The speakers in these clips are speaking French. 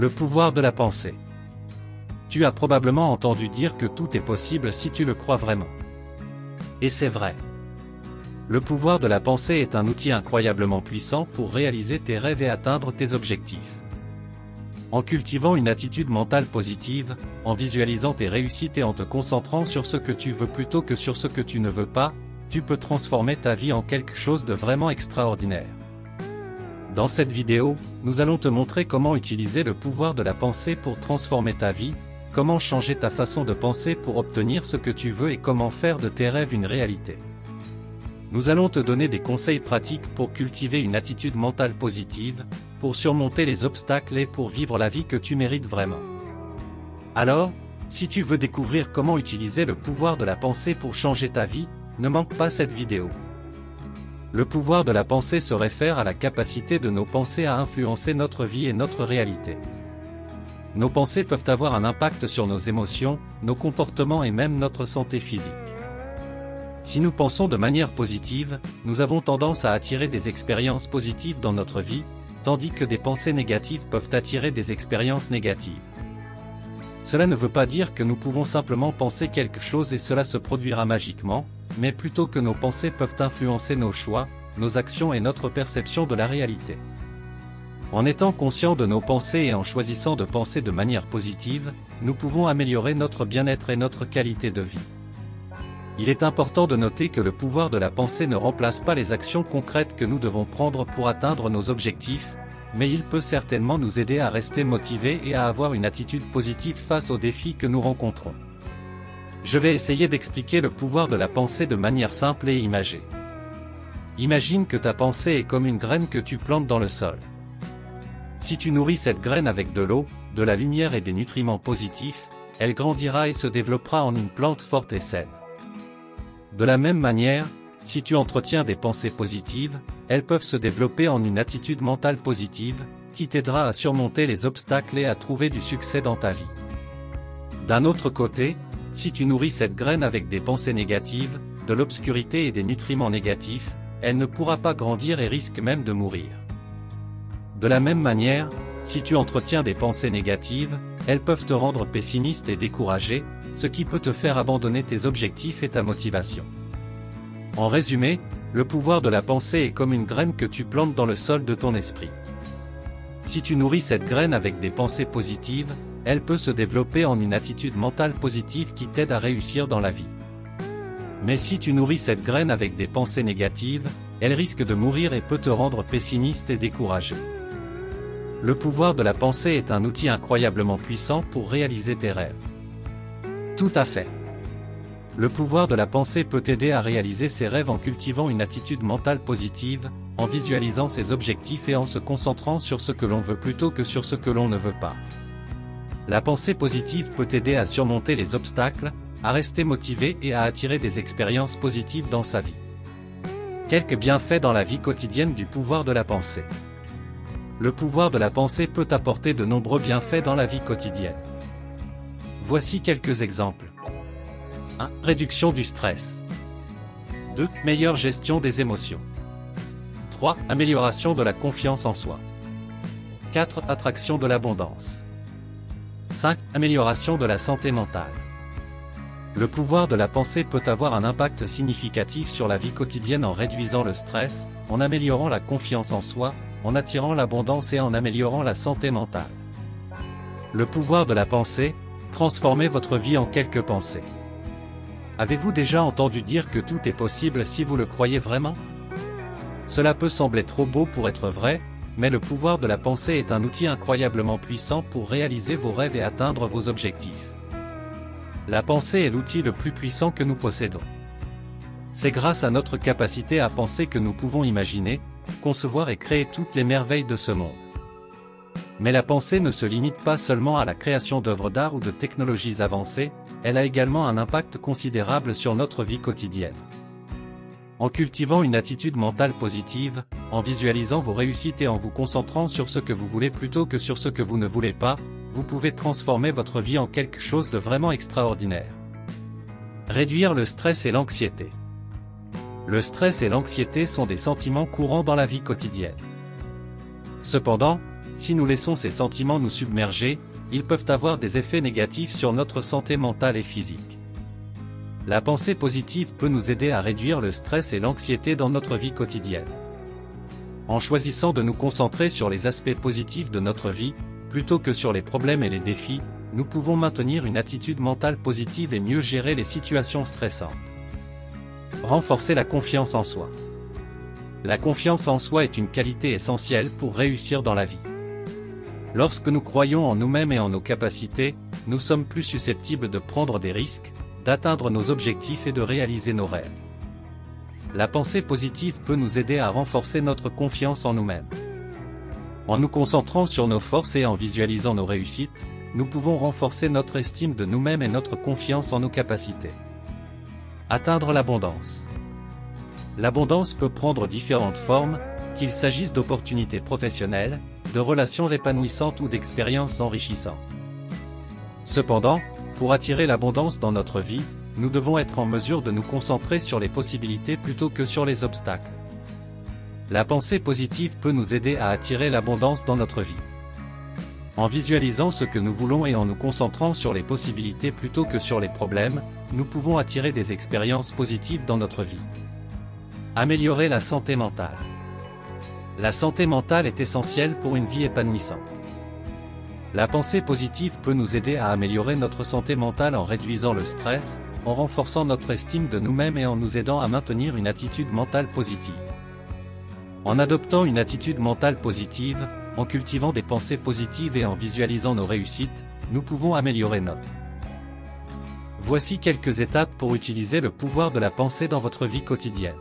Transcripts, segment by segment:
Le pouvoir de la pensée. Tu as probablement entendu dire que tout est possible si tu le crois vraiment. Et c'est vrai. Le pouvoir de la pensée est un outil incroyablement puissant pour réaliser tes rêves et atteindre tes objectifs. En cultivant une attitude mentale positive, en visualisant tes réussites et en te concentrant sur ce que tu veux plutôt que sur ce que tu ne veux pas, tu peux transformer ta vie en quelque chose de vraiment extraordinaire. Dans cette vidéo, nous allons te montrer comment utiliser le pouvoir de la pensée pour transformer ta vie, comment changer ta façon de penser pour obtenir ce que tu veux et comment faire de tes rêves une réalité. Nous allons te donner des conseils pratiques pour cultiver une attitude mentale positive, pour surmonter les obstacles et pour vivre la vie que tu mérites vraiment. Alors, si tu veux découvrir comment utiliser le pouvoir de la pensée pour changer ta vie, ne manque pas cette vidéo. Le pouvoir de la pensée se réfère à la capacité de nos pensées à influencer notre vie et notre réalité. Nos pensées peuvent avoir un impact sur nos émotions, nos comportements et même notre santé physique. Si nous pensons de manière positive, nous avons tendance à attirer des expériences positives dans notre vie, tandis que des pensées négatives peuvent attirer des expériences négatives. Cela ne veut pas dire que nous pouvons simplement penser quelque chose et cela se produira magiquement, mais plutôt que nos pensées peuvent influencer nos choix, nos actions et notre perception de la réalité. En étant conscients de nos pensées et en choisissant de penser de manière positive, nous pouvons améliorer notre bien-être et notre qualité de vie. Il est important de noter que le pouvoir de la pensée ne remplace pas les actions concrètes que nous devons prendre pour atteindre nos objectifs, mais il peut certainement nous aider à rester motivés et à avoir une attitude positive face aux défis que nous rencontrons. Je vais essayer d'expliquer le pouvoir de la pensée de manière simple et imagée. Imagine que ta pensée est comme une graine que tu plantes dans le sol. Si tu nourris cette graine avec de l'eau, de la lumière et des nutriments positifs, elle grandira et se développera en une plante forte et saine. De la même manière, si tu entretiens des pensées positives, elles peuvent se développer en une attitude mentale positive, qui t'aidera à surmonter les obstacles et à trouver du succès dans ta vie. D'un autre côté, si tu nourris cette graine avec des pensées négatives, de l'obscurité et des nutriments négatifs, elle ne pourra pas grandir et risque même de mourir. De la même manière, si tu entretiens des pensées négatives, elles peuvent te rendre pessimiste et découragé, ce qui peut te faire abandonner tes objectifs et ta motivation. En résumé, le pouvoir de la pensée est comme une graine que tu plantes dans le sol de ton esprit. Si tu nourris cette graine avec des pensées positives, elle peut se développer en une attitude mentale positive qui t'aide à réussir dans la vie. Mais si tu nourris cette graine avec des pensées négatives, elle risque de mourir et peut te rendre pessimiste et découragé. Le pouvoir de la pensée est un outil incroyablement puissant pour réaliser tes rêves. Tout à fait. Le pouvoir de la pensée peut t'aider à réaliser ses rêves en cultivant une attitude mentale positive, en visualisant ses objectifs et en se concentrant sur ce que l'on veut plutôt que sur ce que l'on ne veut pas. La pensée positive peut t'aider à surmonter les obstacles, à rester motivé et à attirer des expériences positives dans sa vie. Quelques bienfaits dans la vie quotidienne du pouvoir de la pensée. Le pouvoir de la pensée peut apporter de nombreux bienfaits dans la vie quotidienne. Voici quelques exemples. 1. Réduction du stress. 2. Meilleure gestion des émotions. 3. Amélioration de la confiance en soi. 4. Attraction de l'abondance. 5. Amélioration de la santé mentale. Le pouvoir de la pensée peut avoir un impact significatif sur la vie quotidienne en réduisant le stress, en améliorant la confiance en soi, en attirant l'abondance et en améliorant la santé mentale. Le pouvoir de la pensée, transformez votre vie en quelques pensées. Avez-vous déjà entendu dire que tout est possible si vous le croyez vraiment? Cela peut sembler trop beau pour être vrai, mais le pouvoir de la pensée est un outil incroyablement puissant pour réaliser vos rêves et atteindre vos objectifs. La pensée est l'outil le plus puissant que nous possédons. C'est grâce à notre capacité à penser que nous pouvons imaginer, concevoir et créer toutes les merveilles de ce monde. Mais la pensée ne se limite pas seulement à la création d'œuvres d'art ou de technologies avancées, elle a également un impact considérable sur notre vie quotidienne. En cultivant une attitude mentale positive, en visualisant vos réussites et en vous concentrant sur ce que vous voulez plutôt que sur ce que vous ne voulez pas, vous pouvez transformer votre vie en quelque chose de vraiment extraordinaire. Réduire le stress et l'anxiété. Le stress et l'anxiété sont des sentiments courants dans la vie quotidienne. Cependant, si nous laissons ces sentiments nous submerger, ils peuvent avoir des effets négatifs sur notre santé mentale et physique. La pensée positive peut nous aider à réduire le stress et l'anxiété dans notre vie quotidienne. En choisissant de nous concentrer sur les aspects positifs de notre vie, plutôt que sur les problèmes et les défis, nous pouvons maintenir une attitude mentale positive et mieux gérer les situations stressantes. Renforcer la confiance en soi. La confiance en soi est une qualité essentielle pour réussir dans la vie. Lorsque nous croyons en nous-mêmes et en nos capacités, nous sommes plus susceptibles de prendre des risques, d'atteindre nos objectifs et de réaliser nos rêves. La pensée positive peut nous aider à renforcer notre confiance en nous-mêmes. En nous concentrant sur nos forces et en visualisant nos réussites, nous pouvons renforcer notre estime de nous-mêmes et notre confiance en nos capacités. Atteindre l'abondance. L'abondance peut prendre différentes formes, qu'il s'agisse d'opportunités professionnelles, de relations épanouissantes ou d'expériences enrichissantes. Cependant, pour attirer l'abondance dans notre vie, nous devons être en mesure de nous concentrer sur les possibilités plutôt que sur les obstacles. La pensée positive peut nous aider à attirer l'abondance dans notre vie. En visualisant ce que nous voulons et en nous concentrant sur les possibilités plutôt que sur les problèmes, nous pouvons attirer des expériences positives dans notre vie. Améliorer la santé mentale. La santé mentale est essentielle pour une vie épanouissante. La pensée positive peut nous aider à améliorer notre santé mentale en réduisant le stress, en renforçant notre estime de nous-mêmes et en nous aidant à maintenir une attitude mentale positive. En adoptant une attitude mentale positive, en cultivant des pensées positives et en visualisant nos réussites, nous pouvons améliorer notre. Voici quelques étapes pour utiliser le pouvoir de la pensée dans votre vie quotidienne.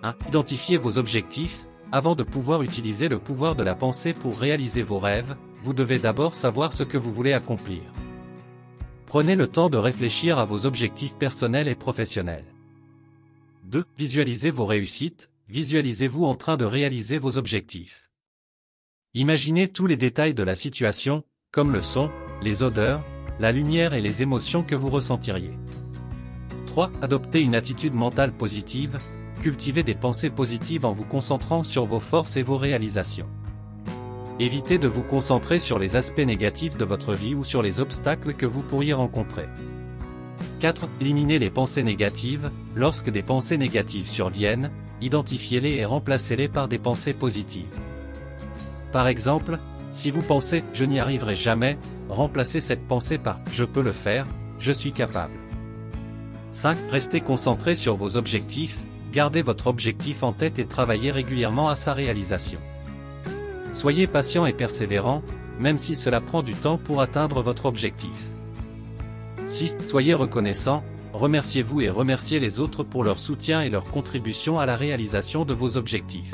1. Identifiez vos objectifs. Avant de pouvoir utiliser le pouvoir de la pensée pour réaliser vos rêves, vous devez d'abord savoir ce que vous voulez accomplir. Prenez le temps de réfléchir à vos objectifs personnels et professionnels. 2. Visualisez vos réussites. Visualisez-vous en train de réaliser vos objectifs. Imaginez tous les détails de la situation, comme le son, les odeurs, la lumière et les émotions que vous ressentiriez. 3. Adoptez une attitude mentale positive. Cultivez des pensées positives en vous concentrant sur vos forces et vos réalisations. Évitez de vous concentrer sur les aspects négatifs de votre vie ou sur les obstacles que vous pourriez rencontrer. 4. Éliminez les pensées négatives. Lorsque des pensées négatives surviennent, identifiez-les et remplacez-les par des pensées positives. Par exemple, si vous pensez « je n'y arriverai jamais », remplacez cette pensée par « je peux le faire, je suis capable ». 5. Restez concentré sur vos objectifs. Gardez votre objectif en tête et travaillez régulièrement à sa réalisation. Soyez patient et persévérant, même si cela prend du temps pour atteindre votre objectif. 6. Soyez reconnaissant, remerciez-vous et remerciez les autres pour leur soutien et leur contribution à la réalisation de vos objectifs.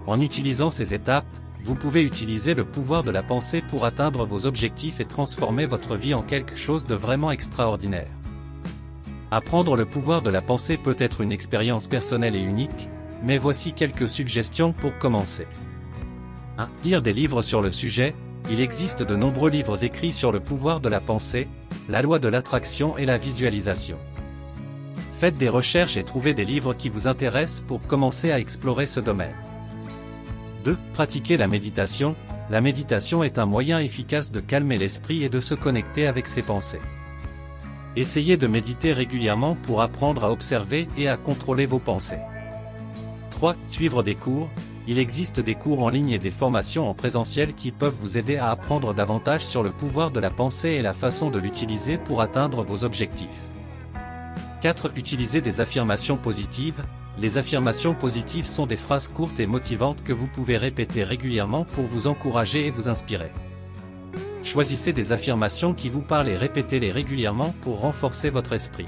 En utilisant ces étapes, vous pouvez utiliser le pouvoir de la pensée pour atteindre vos objectifs et transformer votre vie en quelque chose de vraiment extraordinaire. Apprendre le pouvoir de la pensée peut être une expérience personnelle et unique, mais voici quelques suggestions pour commencer. 1. Lire des livres sur le sujet. Il existe de nombreux livres écrits sur le pouvoir de la pensée, la loi de l'attraction et la visualisation. Faites des recherches et trouvez des livres qui vous intéressent pour commencer à explorer ce domaine. 2. Pratiquez la méditation. La méditation est un moyen efficace de calmer l'esprit et de se connecter avec ses pensées. Essayez de méditer régulièrement pour apprendre à observer et à contrôler vos pensées. 3. Suivre des cours. Il existe des cours en ligne et des formations en présentiel qui peuvent vous aider à apprendre davantage sur le pouvoir de la pensée et la façon de l'utiliser pour atteindre vos objectifs. 4. Utilisez des affirmations positives. Les affirmations positives sont des phrases courtes et motivantes que vous pouvez répéter régulièrement pour vous encourager et vous inspirer. Choisissez des affirmations qui vous parlent et répétez-les régulièrement pour renforcer votre esprit.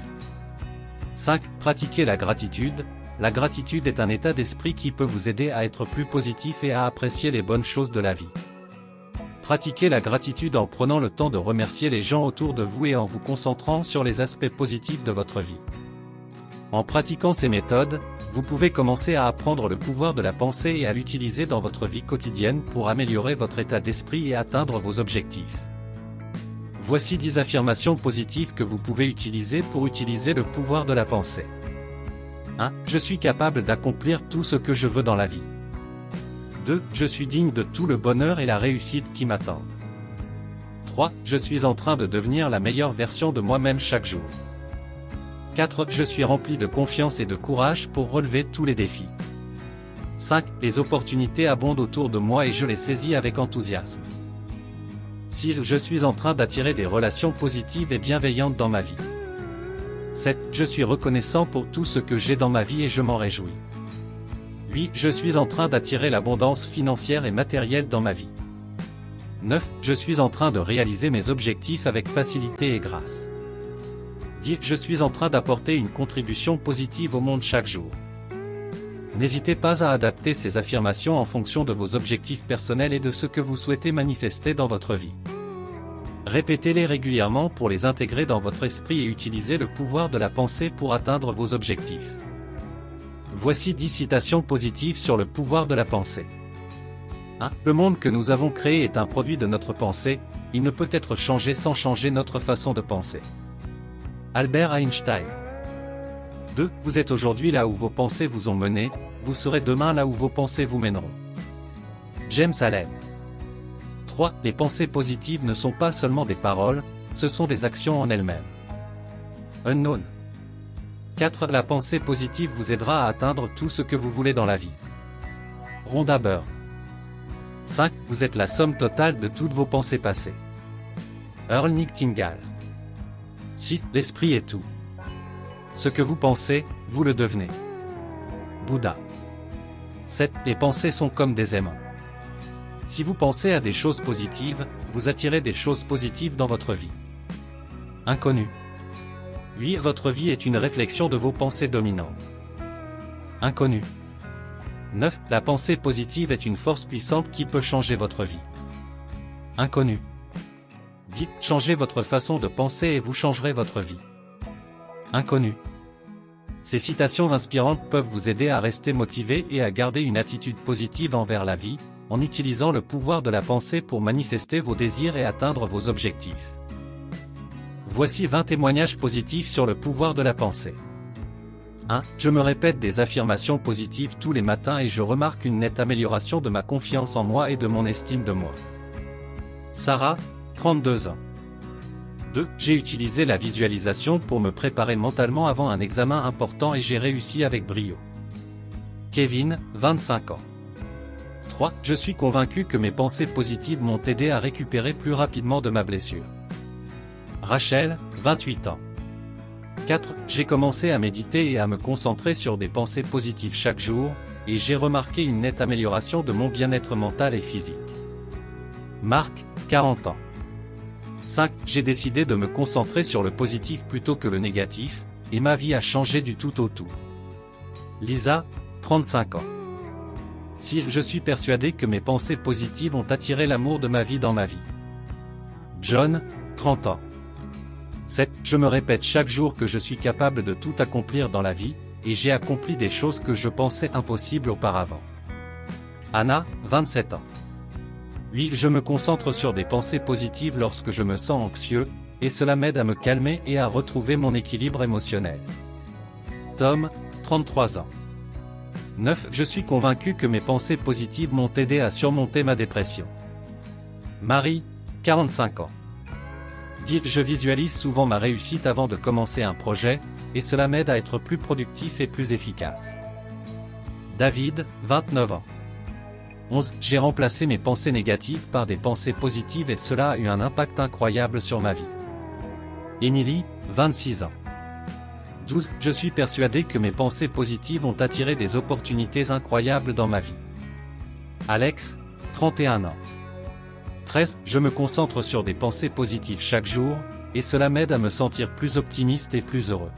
5. Pratiquez la gratitude. La gratitude est un état d'esprit qui peut vous aider à être plus positif et à apprécier les bonnes choses de la vie. Pratiquez la gratitude en prenant le temps de remercier les gens autour de vous et en vous concentrant sur les aspects positifs de votre vie. En pratiquant ces méthodes, vous pouvez commencer à apprendre le pouvoir de la pensée et à l'utiliser dans votre vie quotidienne pour améliorer votre état d'esprit et atteindre vos objectifs. Voici 10 affirmations positives que vous pouvez utiliser pour utiliser le pouvoir de la pensée. 1. Je suis capable d'accomplir tout ce que je veux dans la vie. 2. Je suis digne de tout le bonheur et la réussite qui m'attendent. 3. Je suis en train de devenir la meilleure version de moi-même chaque jour. 4. Je suis rempli de confiance et de courage pour relever tous les défis. 5. Les opportunités abondent autour de moi et je les saisis avec enthousiasme. 6. Je suis en train d'attirer des relations positives et bienveillantes dans ma vie. 7. Je suis reconnaissant pour tout ce que j'ai dans ma vie et je m'en réjouis. 8. Je suis en train d'attirer l'abondance financière et matérielle dans ma vie. 9. Je suis en train de réaliser mes objectifs avec facilité et grâce. 10. Je suis en train d'apporter une contribution positive au monde chaque jour. N'hésitez pas à adapter ces affirmations en fonction de vos objectifs personnels et de ce que vous souhaitez manifester dans votre vie. Répétez-les régulièrement pour les intégrer dans votre esprit et utilisez le pouvoir de la pensée pour atteindre vos objectifs. Voici 10 citations positives sur le pouvoir de la pensée. 1. Le monde que nous avons créé est un produit de notre pensée, il ne peut être changé sans changer notre façon de penser. Albert Einstein. 2. Vous êtes aujourd'hui là où vos pensées vous ont mené, vous serez demain là où vos pensées vous mèneront. James Allen. 3. Les pensées positives ne sont pas seulement des paroles, ce sont des actions en elles-mêmes. Unknown. 4. La pensée positive vous aidera à atteindre tout ce que vous voulez dans la vie. Rhonda Byrne. 5. Vous êtes la somme totale de toutes vos pensées passées. Earl Nightingale. 6. L'esprit est tout. Ce que vous pensez, vous le devenez. Bouddha. 7. Les pensées sont comme des aimants. Si vous pensez à des choses positives, vous attirez des choses positives dans votre vie. Inconnu. 8. Votre vie est une réflexion de vos pensées dominantes. Inconnu. 9. La pensée positive est une force puissante qui peut changer votre vie. Inconnu. 10. Changez votre façon de penser et vous changerez votre vie. Inconnu. Ces citations inspirantes peuvent vous aider à rester motivé et à garder une attitude positive envers la vie, en utilisant le pouvoir de la pensée pour manifester vos désirs et atteindre vos objectifs. Voici 20 témoignages positifs sur le pouvoir de la pensée. 1. Je me répète des affirmations positives tous les matins et je remarque une nette amélioration de ma confiance en moi et de mon estime de moi. Sarah, 32 ans. 2. J'ai utilisé la visualisation pour me préparer mentalement avant un examen important et j'ai réussi avec brio. Kevin, 25 ans. 3. Je suis convaincu que mes pensées positives m'ont aidé à récupérer plus rapidement de ma blessure. Rachel, 28 ans. 4. J'ai commencé à méditer et à me concentrer sur des pensées positives chaque jour, et j'ai remarqué une nette amélioration de mon bien-être mental et physique. Marc, 40 ans. 5. J'ai décidé de me concentrer sur le positif plutôt que le négatif, et ma vie a changé du tout au tout. Lisa, 35 ans. 6. Je suis persuadé que mes pensées positives ont attiré l'amour de ma vie dans ma vie. John, 30 ans. 7. Je me répète chaque jour que je suis capable de tout accomplir dans la vie, et j'ai accompli des choses que je pensais impossibles auparavant. Anna, 27 ans. 8. Je me concentre sur des pensées positives lorsque je me sens anxieux, et cela m'aide à me calmer et à retrouver mon équilibre émotionnel. Tom, 33 ans. 9. Je suis convaincu que mes pensées positives m'ont aidé à surmonter ma dépression. Marie, 45 ans. 10. Je visualise souvent ma réussite avant de commencer un projet, et cela m'aide à être plus productif et plus efficace. David, 29 ans. 11. J'ai remplacé mes pensées négatives par des pensées positives et cela a eu un impact incroyable sur ma vie. Émilie, 26 ans. 12. Je suis persuadé que mes pensées positives ont attiré des opportunités incroyables dans ma vie. Alex, 31 ans. 13. Je me concentre sur des pensées positives chaque jour, et cela m'aide à me sentir plus optimiste et plus heureux.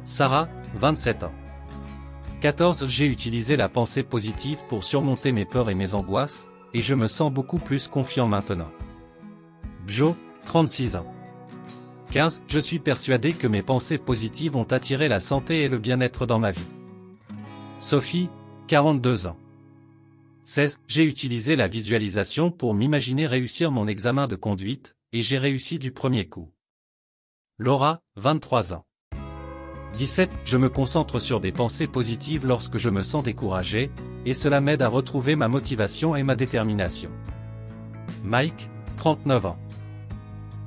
Sarah, 27 ans. 14. J'ai utilisé la pensée positive pour surmonter mes peurs et mes angoisses, et je me sens beaucoup plus confiant maintenant. Joe, 36 ans. 15. Je suis persuadé que mes pensées positives ont attiré la santé et le bien-être dans ma vie. Sophie, 42 ans. 16. J'ai utilisé la visualisation pour m'imaginer réussir mon examen de conduite, et j'ai réussi du premier coup. Laura, 23 ans. 17. Je me concentre sur des pensées positives lorsque je me sens découragé, et cela m'aide à retrouver ma motivation et ma détermination. Mike, 39 ans.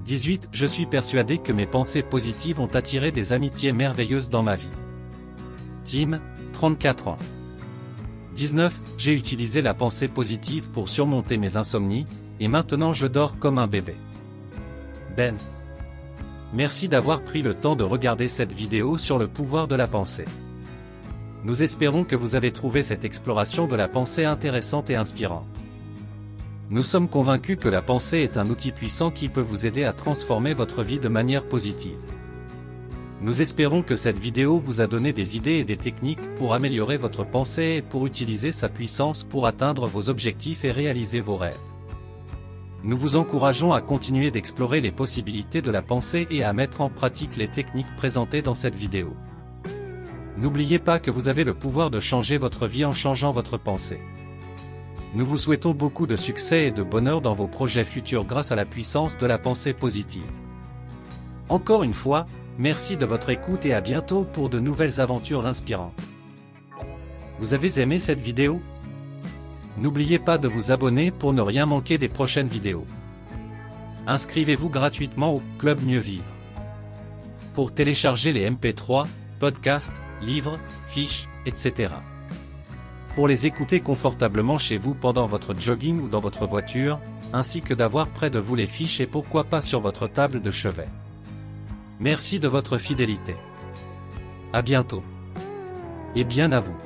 18. Je suis persuadé que mes pensées positives ont attiré des amitiés merveilleuses dans ma vie. Tim, 34 ans. 19. J'ai utilisé la pensée positive pour surmonter mes insomnies, et maintenant je dors comme un bébé. Ben. Merci d'avoir pris le temps de regarder cette vidéo sur le pouvoir de la pensée. Nous espérons que vous avez trouvé cette exploration de la pensée intéressante et inspirante. Nous sommes convaincus que la pensée est un outil puissant qui peut vous aider à transformer votre vie de manière positive. Nous espérons que cette vidéo vous a donné des idées et des techniques pour améliorer votre pensée et pour utiliser sa puissance pour atteindre vos objectifs et réaliser vos rêves. Nous vous encourageons à continuer d'explorer les possibilités de la pensée et à mettre en pratique les techniques présentées dans cette vidéo. N'oubliez pas que vous avez le pouvoir de changer votre vie en changeant votre pensée. Nous vous souhaitons beaucoup de succès et de bonheur dans vos projets futurs grâce à la puissance de la pensée positive. Encore une fois, merci de votre écoute et à bientôt pour de nouvelles aventures inspirantes. Vous avez aimé cette vidéo? N'oubliez pas de vous abonner pour ne rien manquer des prochaines vidéos. Inscrivez-vous gratuitement au Club Mieux Vivre. Pour télécharger les MP3, podcasts, livres, fiches, etc. Pour les écouter confortablement chez vous pendant votre jogging ou dans votre voiture, ainsi que d'avoir près de vous les fiches et pourquoi pas sur votre table de chevet. Merci de votre fidélité. À bientôt. Et bien à vous.